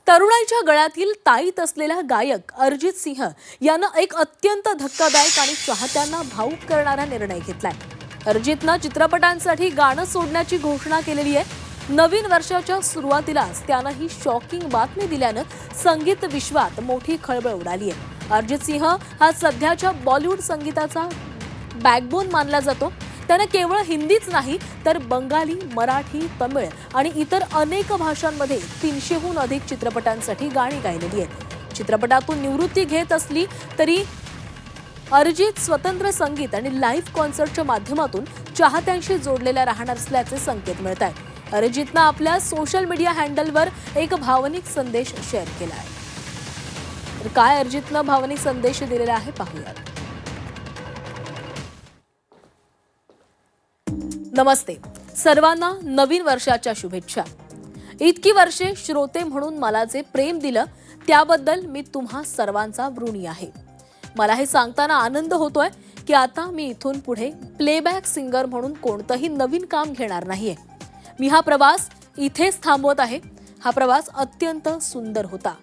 तरुणाईच्या गळ्यातील ताईत असलेला गायक अरिजित सिंह यानं एक अत्यंत धक्कादायक आणि चाहत्यांना भावुक करणारा निर्णय घेतलाय। अरिजितनं चित्रपटांसाठी गाणं सोडण्याची घोषणा केलेली आहे। नवीन वर्षाच्या सुरुवातीलाच त्यानं ही शॉकिंग बातमी दिल्यानं संगीत विश्वात मोठी खळबळ उडाली आहे। अरिजित सिंह हा सध्याच्या बॉलिवूड संगीताचा बॅकबोन मानला जातो। त्याने केवळ हिंदीच नाही तर बंगाली, मराठी, तमिळ आणि इतर अनेक भाषांमध्ये 300हून अधिक चित्रपटांसाठी गाणी गायलेली आहेत। चित्रपटातून निवृत्ती घेत असली तरी अरिजित स्वतंत्र संगीत आणि लाईव्ह कॉन्सर्टच्या माध्यमातून चाहत्यांशी जोडलेला राहणार असल्याचे संकेत मिळत आहेत। अरिजितनं आपल्या सोशल मीडिया हँडलवर एक भावनिक संदेश शेअर केला आहे। तर काय अरिजितनं भावनिक संदेश दिलेला आहे पाहूयात। नमस्ते, सर्वांना नवीन वर्षाच्या शुभेच्छा। इतकी वर्षे श्रोते म्हणून मला जे प्रेम दिलं त्याबद्दल मी तुम्हा सर्वांचा ऋणी आहे। मला हे सांगताना आनंद होतोय की आता मी इथून पुढे प्लेबॅक सिंगर म्हणून कोणतंही नवीन काम घेणार नाहीये। मी हा प्रवास इथेच थांबवत आहे। हा प्रवास अत्यंत सुंदर होता।